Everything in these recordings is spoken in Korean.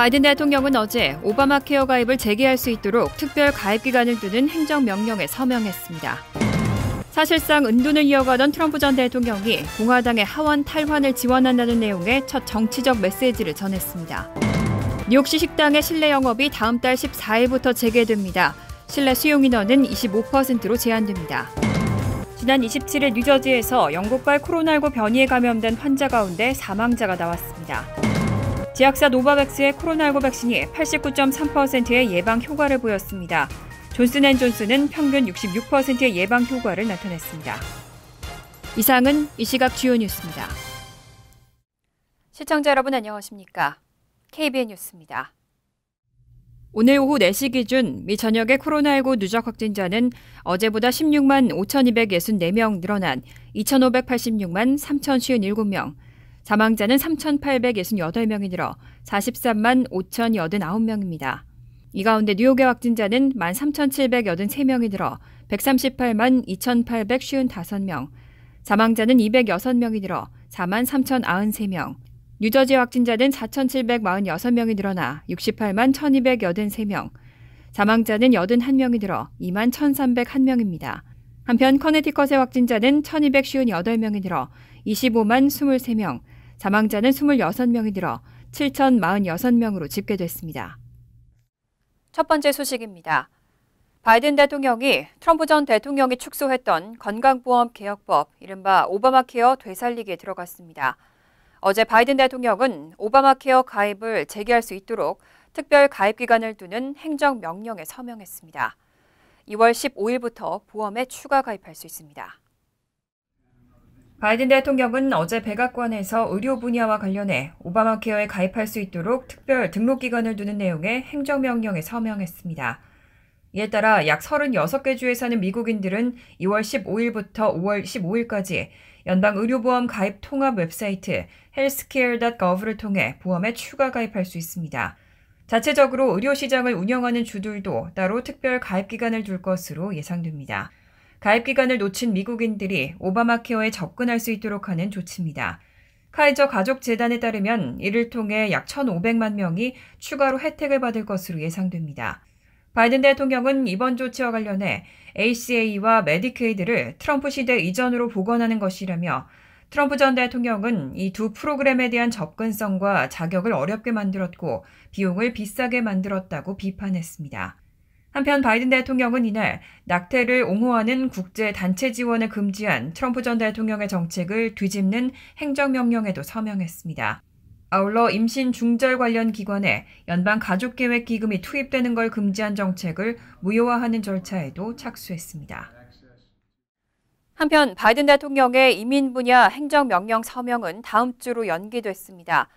바이든 대통령은 어제 오바마 케어 가입을 재개할 수 있도록 특별 가입 기간을 두는 행정명령에 서명했습니다. 사실상 은둔을 이어가던 트럼프 전 대통령이 공화당의 하원 탈환을 지원한다는 내용의 첫 정치적 메시지를 전했습니다. 뉴욕시 식당의 실내 영업이 다음 달 14일부터 재개됩니다. 실내 수용 인원은 25%로 제한됩니다. 지난 27일 뉴저지에서 영국발 코로나19 변이에 감염된 환자 가운데 사망자가 나왔습니다. 제약사 노바백스의 코로나19 백신이 89.3%의 예방 효과를 보였습니다. 존슨앤존슨은 평균 66%의 예방 효과를 나타냈습니다. 이상은 이 시각 주요 뉴스입니다. 시청자 여러분 안녕하십니까? KBN 뉴스입니다. 오늘 오후 4시 기준 미 전역의 코로나19 누적 확진자는 어제보다 16만 5,264명 늘어난 2,586만 3,057명, 사망자는 3,868명이 늘어 43만 5,089명입니다. 이 가운데 뉴욕의 확진자는 13,783명이 늘어 138만 2,855명, 사망자는 206명이 늘어 4만 3,093명, 뉴저지 확진자는 4,746명이 늘어나 68만 1,283명, 사망자는 81명이 늘어 2만 1,301명입니다. 한편 커네티컷의 확진자는 1,258명이 늘어 25만 23명, 사망자는 26명이 늘어 7,046명으로 집계됐습니다. 첫 번째 소식입니다. 바이든 대통령이 트럼프 전 대통령이 축소했던 건강보험 개혁법, 이른바 오바마 케어 되살리기에 들어갔습니다. 어제 바이든 대통령은 오바마 케어 가입을 재개할 수 있도록 특별 가입 기간을 두는 행정명령에 서명했습니다. 2월 15일부터 보험에 추가 가입할 수 있습니다. 바이든 대통령은 어제 백악관에서 의료 분야와 관련해 오바마 케어에 가입할 수 있도록 특별 등록 기간을 두는 내용의 행정명령에 서명했습니다. 이에 따라 약 36개 주에 사는 미국인들은 2월 15일부터 5월 15일까지 연방 의료보험 가입 통합 웹사이트 healthcare.gov를 통해 보험에 추가 가입할 수 있습니다. 자체적으로 의료시장을 운영하는 주들도 따로 특별 가입 기간을 둘 것으로 예상됩니다. 가입 기간을 놓친 미국인들이 오바마 케어에 접근할 수 있도록 하는 조치입니다. 카이저 가족재단에 따르면 이를 통해 약 1,500만 명이 추가로 혜택을 받을 것으로 예상됩니다. 바이든 대통령은 이번 조치와 관련해 ACA와 메디케이드를 트럼프 시대 이전으로 복원하는 것이라며 트럼프 전 대통령은 이 두 프로그램에 대한 접근성과 자격을 어렵게 만들었고 비용을 비싸게 만들었다고 비판했습니다. 한편 바이든 대통령은 이날 낙태를 옹호하는 국제 단체 지원을 금지한 트럼프 전 대통령의 정책을 뒤집는 행정명령에도 서명했습니다. 아울러 임신 중절 관련 기관에 연방 가족계획기금이 투입되는 걸 금지한 정책을 무효화하는 절차에도 착수했습니다. 한편 바이든 대통령의 이민 분야 행정명령 서명은 다음 주로 연기됐습니다.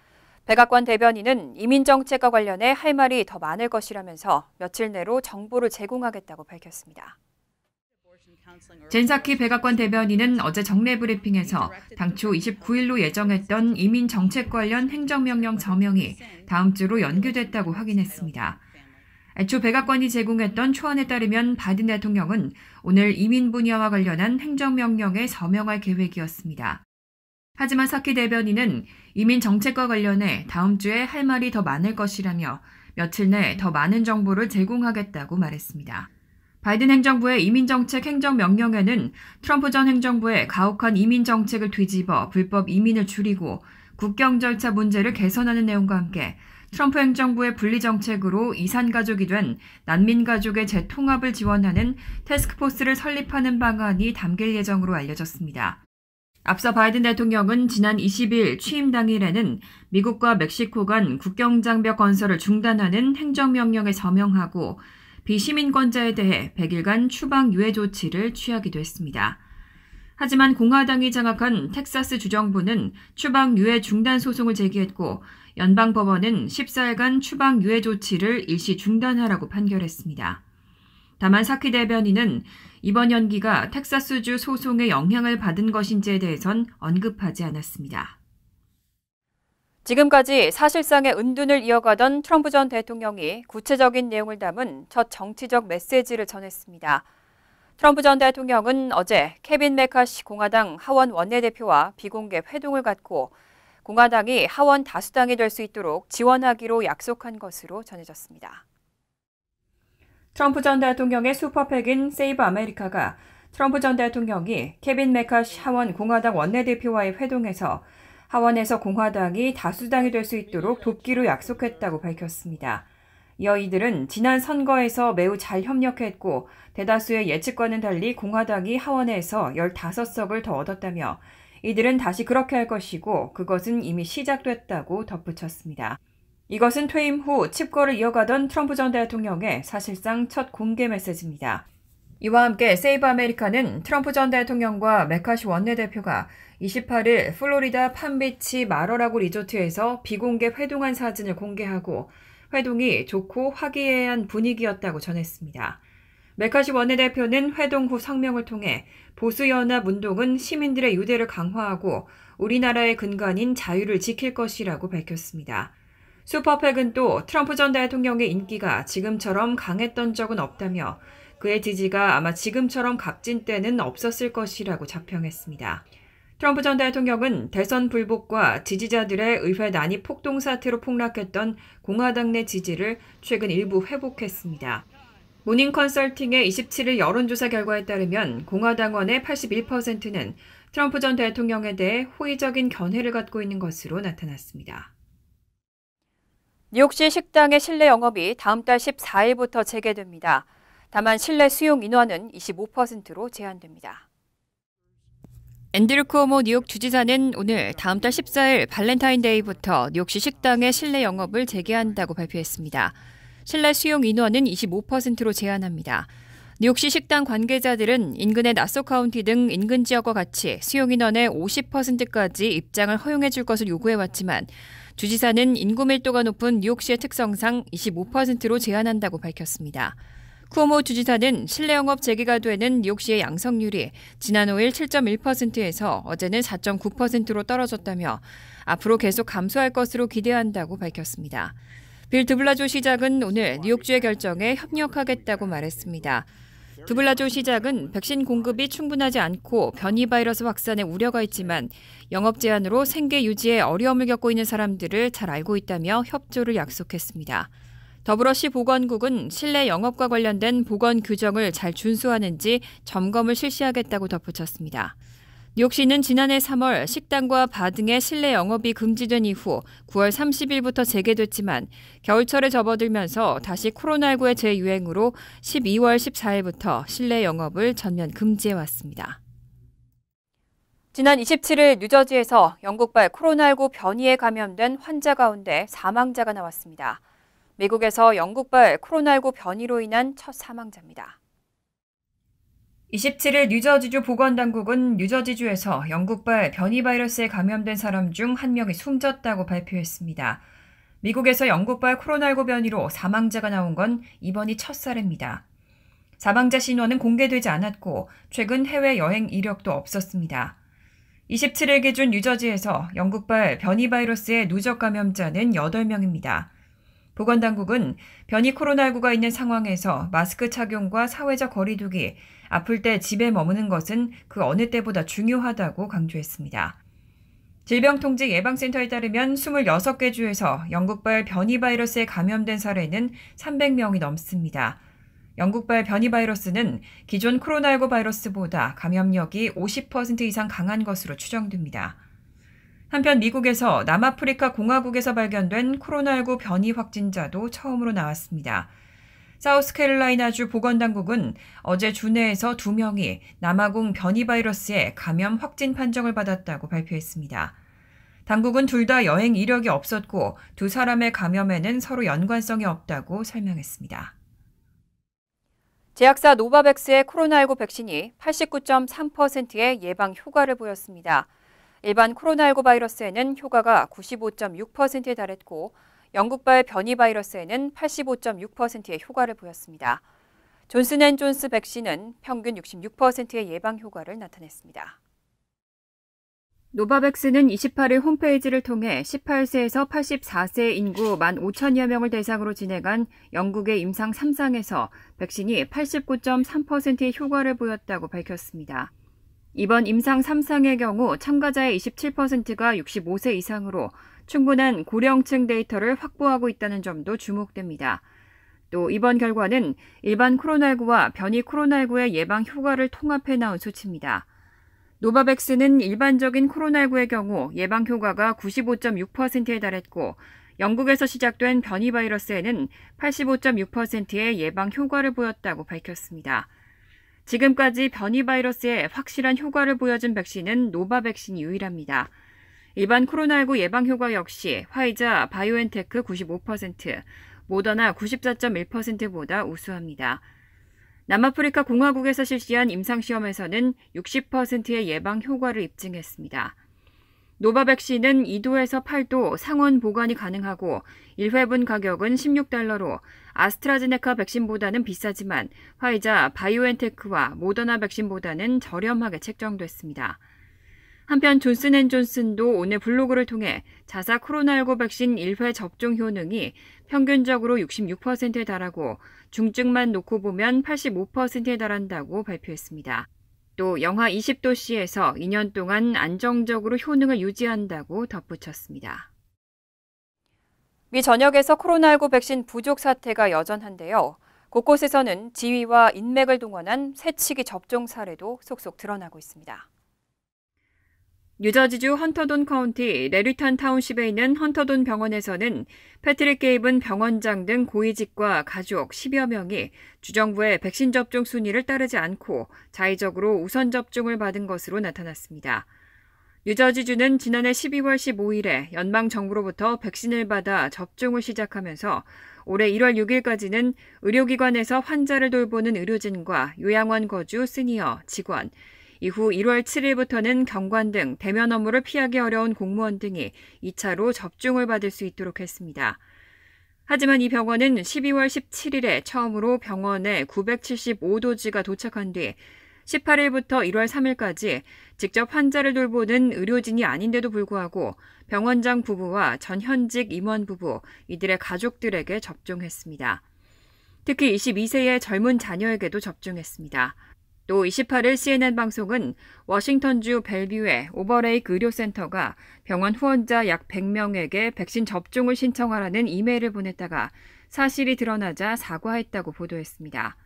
백악관 대변인은 이민 정책과 관련해 할 말이 더 많을 것이라면서 며칠 내로 정보를 제공하겠다고 밝혔습니다. 젠 사키 백악관 대변인은 어제 정례 브리핑에서 당초 29일로 예정했던 이민 정책 관련 행정명령 서명이 다음 주로 연기됐다고 확인했습니다. 애초 백악관이 제공했던 초안에 따르면 바이든 대통령은 오늘 이민 분야와 관련한 행정명령에 서명할 계획이었습니다. 하지만 사키 대변인은 이민 정책과 관련해 다음 주에 할 말이 더 많을 것이라며 며칠 내 더 많은 정보를 제공하겠다고 말했습니다. 바이든 행정부의 이민정책 행정명령에는 트럼프 전 행정부의 가혹한 이민정책을 뒤집어 불법 이민을 줄이고 국경 절차 문제를 개선하는 내용과 함께 트럼프 행정부의 분리정책으로 이산가족이 된 난민가족의 재통합을 지원하는 태스크포스를 설립하는 방안이 담길 예정으로 알려졌습니다. 앞서 바이든 대통령은 지난 20일 취임 당일에는 미국과 멕시코 간 국경장벽 건설을 중단하는 행정명령에 서명하고 비시민권자에 대해 100일간 추방 유예 조치를 취하기도 했습니다. 하지만 공화당이 장악한 텍사스 주정부는 추방 유예 중단 소송을 제기했고 연방법원은 14일간 추방 유예 조치를 일시 중단하라고 판결했습니다. 다만 사키 대변인은 이번 연기가 텍사스주 소송에 영향을 받은 것인지에 대해선 언급하지 않았습니다. 지금까지 사실상의 은둔을 이어가던 트럼프 전 대통령이 구체적인 내용을 담은 첫 정치적 메시지를 전했습니다. 트럼프 전 대통령은 어제 케빈 메카시 공화당 하원 원내대표와 비공개 회동을 갖고 공화당이 하원 다수당이 될 수 있도록 지원하기로 약속한 것으로 전해졌습니다. 트럼프 전 대통령의 슈퍼팩인 세이브 아메리카가 트럼프 전 대통령이 케빈 메카시 하원 공화당 원내대표와의 회동에서 하원에서 공화당이 다수당이 될 수 있도록 돕기로 약속했다고 밝혔습니다. 이어 이들은 지난 선거에서 매우 잘 협력했고 대다수의 예측과는 달리 공화당이 하원에서 15석을 더 얻었다며 이들은 다시 그렇게 할 것이고 그것은 이미 시작됐다고 덧붙였습니다. 이것은 퇴임 후 칩거를 이어가던 트럼프 전 대통령의 사실상 첫 공개 메시지입니다. 이와 함께 세이브 아메리카는 트럼프 전 대통령과 메카시 원내대표가 28일 플로리다 팜비치 마러라고 리조트에서 비공개 회동한 사진을 공개하고 회동이 좋고 화기애애한 분위기였다고 전했습니다. 메카시 원내대표는 회동 후 성명을 통해 보수연합 운동은 시민들의 유대를 강화하고 우리나라의 근간인 자유를 지킬 것이라고 밝혔습니다. 슈퍼팩은 또 트럼프 전 대통령의 인기가 지금처럼 강했던 적은 없다며 그의 지지가 아마 지금처럼 값진 때는 없었을 것이라고 자평했습니다. 트럼프 전 대통령은 대선 불복과 지지자들의 의회 난입 폭동 사태로 폭락했던 공화당 내 지지를 최근 일부 회복했습니다. 모닝 컨설팅의 27일 여론조사 결과에 따르면 공화당원의 81%는 트럼프 전 대통령에 대해 호의적인 견해를 갖고 있는 것으로 나타났습니다. 뉴욕시 식당의 실내 영업이 다음 달 14일부터 재개됩니다. 다만 실내 수용 인원은 25%로 제한됩니다. 앤드류 쿠오모 뉴욕 주지사는 오늘 다음 달 14일 발렌타인데이부터 뉴욕시 식당의 실내 영업을 재개한다고 발표했습니다. 실내 수용 인원은 25%로 제한합니다. 뉴욕시 식당 관계자들은 인근의 나소 카운티 등 인근 지역과 같이 수용 인원의 50%까지 입장을 허용해 줄 것을 요구해왔지만 주지사는 인구 밀도가 높은 뉴욕시의 특성상 25%로 제한한다고 밝혔습니다. 쿠오모 주지사는 실내 영업 재개가 되는 뉴욕시의 양성률이 지난 5일 7.1%에서 어제는 4.9%로 떨어졌다며 앞으로 계속 감소할 것으로 기대한다고 밝혔습니다. 빌 드블라조 시장은 오늘 뉴욕주의 결정에 협력하겠다고 말했습니다. 드블라조 시장은 백신 공급이 충분하지 않고 변이 바이러스 확산에 우려가 있지만 영업 제한으로 생계 유지에 어려움을 겪고 있는 사람들을 잘 알고 있다며 협조를 약속했습니다. 더불어시 보건국은 실내 영업과 관련된 보건 규정을 잘 준수하는지 점검을 실시하겠다고 덧붙였습니다. 뉴욕시는 지난해 3월 식당과 바 등의 실내 영업이 금지된 이후 9월 30일부터 재개됐지만 겨울철에 접어들면서 다시 코로나19의 재유행으로 12월 14일부터 실내 영업을 전면 금지해왔습니다. 지난 27일 뉴저지에서 영국발 코로나19 변이에 감염된 환자 가운데 사망자가 나왔습니다. 미국에서 영국발 코로나19 변이로 인한 첫 사망자입니다. 27일 뉴저지주 보건당국은 뉴저지주에서 영국발 변이 바이러스에 감염된 사람 중 한 명이 숨졌다고 발표했습니다. 미국에서 영국발 코로나19 변이로 사망자가 나온 건 이번이 첫 사례입니다. 사망자 신원은 공개되지 않았고 최근 해외 여행 이력도 없었습니다. 27일 기준 뉴저지에서 영국발 변이 바이러스의 누적 감염자는 8명입니다. 보건당국은 변이 코로나19가 있는 상황에서 마스크 착용과 사회적 거리 두기, 아플 때 집에 머무는 것은 그 어느 때보다 중요하다고 강조했습니다. 질병통제예방센터에 따르면 26개 주에서 영국발 변이 바이러스에 감염된 사례는 300명이 넘습니다. 영국발 변이 바이러스는 기존 코로나19 바이러스보다 감염력이 50% 이상 강한 것으로 추정됩니다. 한편 미국에서 남아프리카 공화국에서 발견된 코로나19 변이 확진자도 처음으로 나왔습니다. 사우스캐롤라이나주 보건당국은 어제 주내에서 2명이 남아공 변이 바이러스에 감염 확진 판정을 받았다고 발표했습니다. 당국은 둘 다 여행 이력이 없었고 두 사람의 감염에는 서로 연관성이 없다고 설명했습니다. 제약사 노바백스의 코로나19 백신이 89.3%의 예방 효과를 보였습니다. 일반 코로나19 바이러스에는 효과가 95.6%에 달했고 영국발 변이 바이러스에는 85.6%의 효과를 보였습니다. 존슨앤존스 백신은 평균 66%의 예방 효과를 나타냈습니다. 노바백스는 28일 홈페이지를 통해 18세에서 84세 인구 15,000여 명을 대상으로 진행한 영국의 임상 3상에서 백신이 89.3%의 효과를 보였다고 밝혔습니다. 이번 임상 3상의 경우 참가자의 27%가 65세 이상으로 충분한 고령층 데이터를 확보하고 있다는 점도 주목됩니다. 또 이번 결과는 일반 코로나19와 변이 코로나19의 예방 효과를 통합해 나온 수치입니다. 노바백스는 일반적인 코로나19의 경우 예방 효과가 95.6%에 달했고 영국에서 시작된 변이 바이러스에는 85.6%의 예방 효과를 보였다고 밝혔습니다. 지금까지 변이 바이러스에 확실한 효과를 보여준 백신은 노바백신이 유일합니다. 일반 코로나19 예방 효과 역시 화이자, 바이오엔테크 95%, 모더나 94.1%보다 우수합니다. 남아프리카 공화국에서 실시한 임상시험에서는 60%의 예방 효과를 입증했습니다. 노바백신은 2도에서 8도 상온 보관이 가능하고 1회분 가격은 $16로 아스트라제네카 백신보다는 비싸지만 화이자, 바이오엔테크와 모더나 백신보다는 저렴하게 책정됐습니다. 한편 존슨앤존슨도 오늘 블로그를 통해 자사 코로나19 백신 1회 접종 효능이 평균적으로 66%에 달하고 중증만 놓고 보면 85%에 달한다고 발표했습니다. 또 영하 20도씨에서 2년 동안 안정적으로 효능을 유지한다고 덧붙였습니다. 미 전역에서 코로나19 백신 부족 사태가 여전한데요. 곳곳에서는 지휘와 인맥을 동원한 새치기 접종 사례도 속속 드러나고 있습니다. 뉴저지주 헌터돈 카운티 레리턴 타운십에 있는 헌터돈 병원에서는 패트릭 게이븐 병원장 등 고위직과 가족 10여 명이 주정부의 백신 접종 순위를 따르지 않고 자의적으로 우선 접종을 받은 것으로 나타났습니다. 뉴저지주는 지난해 12월 15일에 연방정부로부터 백신을 받아 접종을 시작하면서 올해 1월 6일까지는 의료기관에서 환자를 돌보는 의료진과 요양원 거주 시니어, 직원, 이후 1월 7일부터는 경관 등 대면 업무를 피하기 어려운 공무원 등이 2차로 접종을 받을 수 있도록 했습니다. 하지만 이 병원은 12월 17일에 처음으로 병원에 975도지가 도착한 뒤 18일부터 1월 3일까지 직접 환자를 돌보는 의료진이 아닌데도 불구하고 병원장 부부와 전 현직 임원 부부, 이들의 가족들에게 접종했습니다. 특히 22세의 젊은 자녀에게도 접종했습니다. 또 28일 CNN 방송은 워싱턴주 벨뷰의 오버레이크 의료센터가 병원 후원자 약 100명에게 백신 접종을 신청하라는 이메일을 보냈다가 사실이 드러나자 사과했다고 보도했습니다.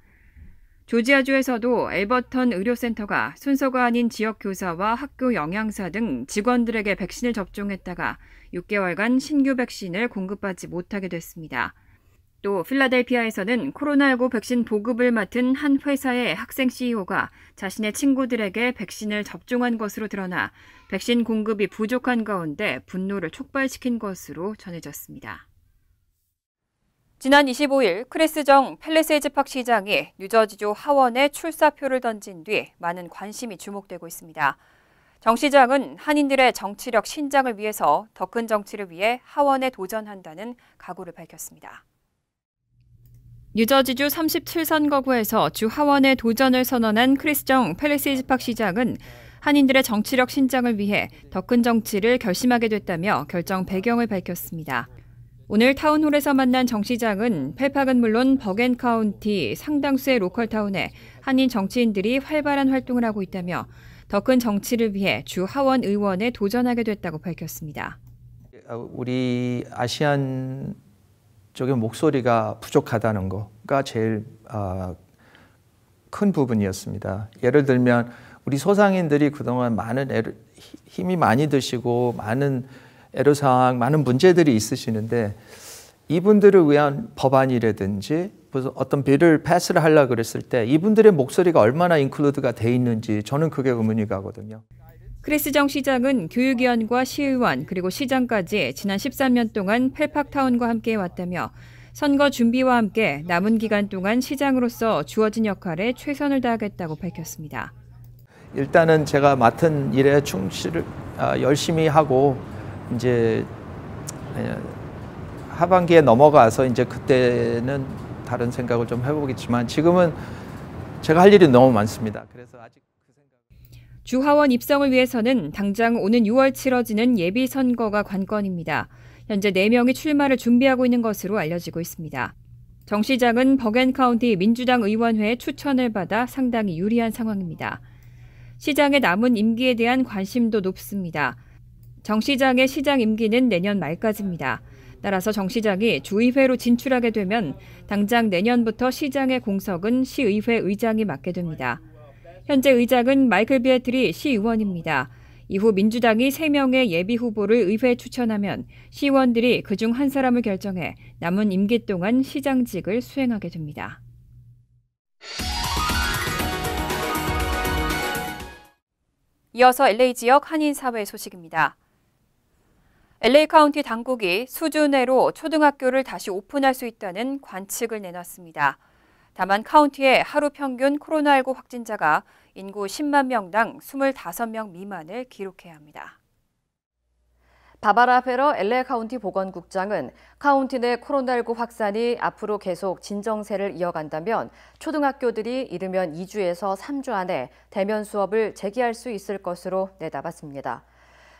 조지아주에서도 엘버턴 의료센터가 순서가 아닌 지역 교사와 학교 영양사 등 직원들에게 백신을 접종했다가 6개월간 신규 백신을 공급받지 못하게 됐습니다. 또 필라델피아에서는 코로나19 백신 보급을 맡은 한 회사의 학생 CEO가 자신의 친구들에게 백신을 접종한 것으로 드러나 백신 공급이 부족한 가운데 분노를 촉발시킨 것으로 전해졌습니다. 지난 25일 크리스 정 팰리세이즈 팍 시장이 뉴저지주 하원에 출사표를 던진 뒤 많은 관심이 주목되고 있습니다. 정 시장은 한인들의 정치력 신장을 위해서 더 큰 정치를 위해 하원에 도전한다는 각오를 밝혔습니다. 뉴저지주 37선거구에서 주 하원에 도전을 선언한 크리스 정 팰리세이즈 팍 시장은 한인들의 정치력 신장을 위해 더 큰 정치를 결심하게 됐다며 결정 배경을 밝혔습니다. 오늘 타운홀에서 만난 정 시장은 펠팍은 물론 버겐 카운티 상당수의 로컬타운에 한인 정치인들이 활발한 활동을 하고 있다며 더 큰 정치를 위해 주 하원 의원에 도전하게 됐다고 밝혔습니다. 우리 아시안 쪽의 목소리가 부족하다는 거가 제일 큰 부분이었습니다. 예를 들면 우리 소상인들이 그동안 많은 힘이 많이 드시고 많은 애로사항, 많은 문제들이 있으시는데 이분들을 위한 법안이라든지 어떤 비를 패스를 하려고 그랬을 때 이분들의 목소리가 얼마나 인클루드가 돼 있는지 저는 그게 의문이 가거든요. 크리스 정 시장은 교육위원과 시의원 그리고 시장까지 지난 13년 동안 펠팍타운과 함께 왔다며 선거 준비와 함께 남은 기간 동안 시장으로서 주어진 역할에 최선을 다하겠다고 밝혔습니다. 일단은 제가 맡은 일에 열심히 하고 이제 하반기에 넘어가서 이제 그때는 다른 생각을 좀 해보겠지만 지금은 제가 할 일이 너무 많습니다. 그래서 아직 주 하원 입성을 위해서는 당장 오는 6월 치러지는 예비 선거가 관건입니다. 현재 4명이 출마를 준비하고 있는 것으로 알려지고 있습니다. 정 시장은 버겐 카운티 민주당 의원회의 추천을 받아 상당히 유리한 상황입니다. 시장의 남은 임기에 대한 관심도 높습니다. 정 시장의 시장 임기는 내년 말까지입니다. 따라서 정 시장이 주의회로 진출하게 되면 당장 내년부터 시장의 공석은 시의회 의장이 맡게 됩니다. 현재 의장은 마이클 비애트리 시의원입니다. 이후 민주당이 3명의 예비 후보를 의회에 추천하면 시의원들이 그중 한 사람을 결정해 남은 임기 동안 시장직을 수행하게 됩니다. 이어서 LA 지역 한인사회 소식입니다. LA 카운티 당국이 수주 내로 초등학교를 다시 오픈할 수 있다는 관측을 내놨습니다. 다만 카운티의 하루 평균 코로나19 확진자가 인구 10만 명당 25명 미만을 기록해야 합니다. 바바라 페러 LA 카운티 보건국장은 카운티 내 코로나19 확산이 앞으로 계속 진정세를 이어간다면 초등학교들이 이르면 2주에서 3주 안에 대면 수업을 재개할 수 있을 것으로 내다봤습니다.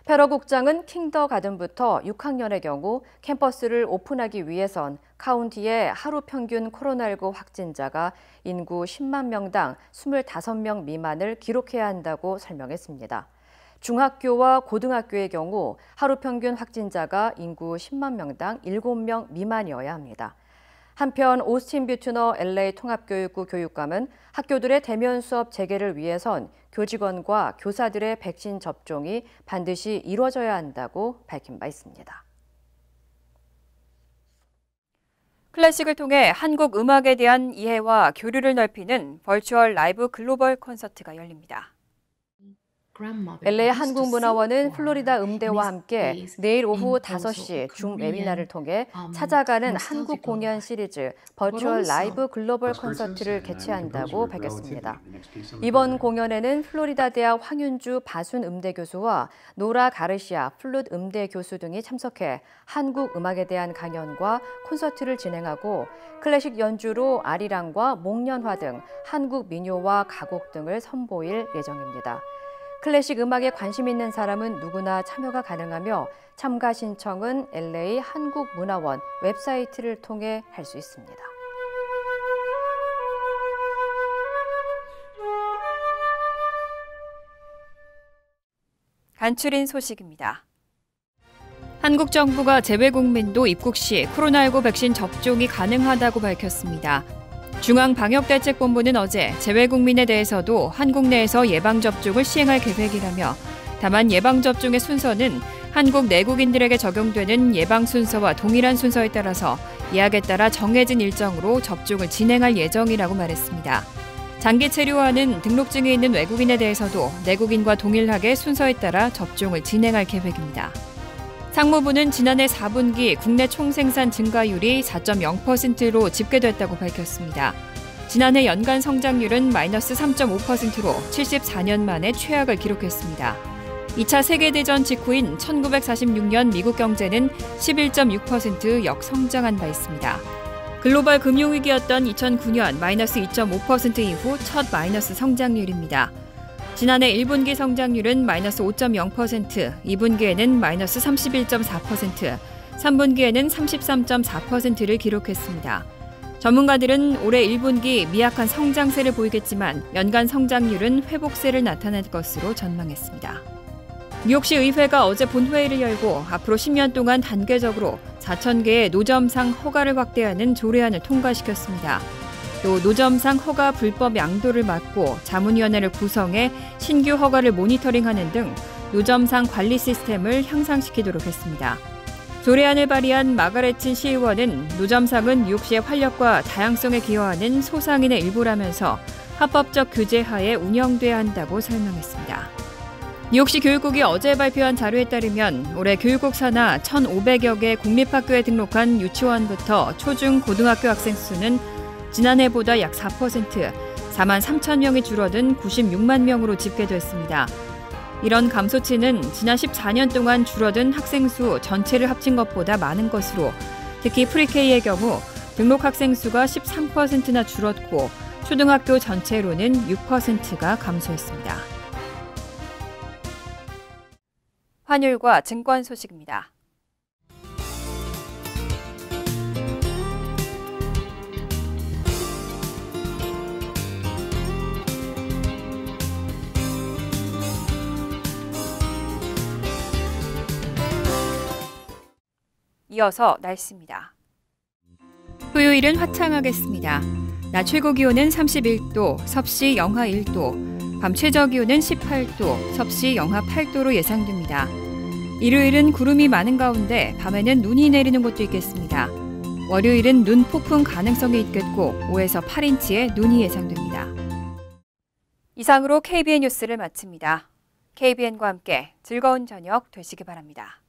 페러 국장은 킹더가든부터 6학년의 경우 캠퍼스를 오픈하기 위해선 카운티의 하루 평균 코로나19 확진자가 인구 10만 명당 25명 미만을 기록해야 한다고 설명했습니다. 중학교와 고등학교의 경우 하루 평균 확진자가 인구 10만 명당 7명 미만이어야 합니다. 한편 오스틴 뷰트너 LA 통합교육부 교육감은 학교들의 대면 수업 재개를 위해선 교직원과 교사들의 백신 접종이 반드시 이루어져야 한다고 밝힌 바 있습니다. 클래식을 통해 한국 음악에 대한 이해와 교류를 넓히는 버추얼 라이브 글로벌 콘서트가 열립니다. LA 한국문화원은 플로리다 음대와 함께 내일 오후 5시 중 웨비나를 통해 찾아가는 한국 공연 시리즈 버추얼 라이브 글로벌 콘서트를 개최한다고 밝혔습니다. 이번 공연에는 플로리다 대학 황윤주 바순 음대 교수와 노라 가르시아 플룻 음대 교수 등이 참석해 한국 음악에 대한 강연과 콘서트를 진행하고 클래식 연주로 아리랑과 목련화 등 한국 민요와 가곡 등을 선보일 예정입니다. 클래식 음악에 관심 있는 사람은 누구나 참여가 가능하며 참가 신청은 LA 한국문화원 웹사이트를 통해 할 수 있습니다. 간추린 소식입니다. 한국 정부가 재외국민도 입국 시 코로나19 백신 접종이 가능하다고 밝혔습니다. 중앙방역대책본부는 어제 재외국민에 대해서도 한국 내에서 예방접종을 시행할 계획이라며 다만 예방접종의 순서는 한국 내국인들에게 적용되는 예방 순서와 동일한 순서에 따라서 예약에 따라 정해진 일정으로 접종을 진행할 예정이라고 말했습니다. 장기 체류하는 등록증이 있는 외국인에 대해서도 내국인과 동일하게 순서에 따라 접종을 진행할 계획입니다. 상무부는 지난해 4분기 국내 총생산 증가율이 4.0%로 집계됐다고 밝혔습니다. 지난해 연간 성장률은 마이너스 3.5%로 74년 만에 최악을 기록했습니다. 2차 세계대전 직후인 1946년 미국 경제는 11.6% 역성장한 바 있습니다. 글로벌 금융위기였던 2009년 마이너스 2.5% 이후 첫 마이너스 성장률입니다. 지난해 1분기 성장률은 마이너스 5.0%, 2분기에는 마이너스 31.4%, 3분기에는 33.4%를 기록했습니다. 전문가들은 올해 1분기 미약한 성장세를 보이겠지만 연간 성장률은 회복세를 나타낼 것으로 전망했습니다. 뉴욕시 의회가 어제 본회의를 열고 앞으로 10년 동안 단계적으로 4,000개의 노점상 허가를 확대하는 조례안을 통과시켰습니다. 또 노점상 허가 불법 양도를 막고 자문위원회를 구성해 신규 허가를 모니터링하는 등 노점상 관리 시스템을 향상시키도록 했습니다. 조례안을 발의한 마가레친 시의원은 노점상은 뉴욕시의 활력과 다양성에 기여하는 소상인의 일부라면서 합법적 규제 하에 운영돼야 한다고 설명했습니다. 뉴욕시 교육국이 어제 발표한 자료에 따르면 올해 교육국 산하 1,500여 개 공립학교에 등록한 유치원부터 초중 고등학교 학생 수는 지난해보다 약 4%, 4만 3천 명이 줄어든 96만 명으로 집계됐습니다. 이런 감소치는 지난 14년 동안 줄어든 학생 수 전체를 합친 것보다 많은 것으로 특히 프리K의 경우 등록 학생 수가 13%나 줄었고 초등학교 전체로는 6%가 감소했습니다. 환율과 증권 소식입니다. 이어서 날씨입니다. 토요일은 화창하겠습니다. 낮 최고 기온은 31도, 섭씨 영하 1도, 밤 최저 기온은 18도, 섭씨 영하 8도로 예상됩니다. 일요일은 구름이 많은 가운데 밤에는 눈이 내리는 곳도 있겠습니다. 월요일은 눈 폭풍 가능성이 있겠고 5에서 8인치의 눈이 예상됩니다. 이상으로 KBN 뉴스를 마칩니다. KBN과 함께 즐거운 저녁 되시기 바랍니다.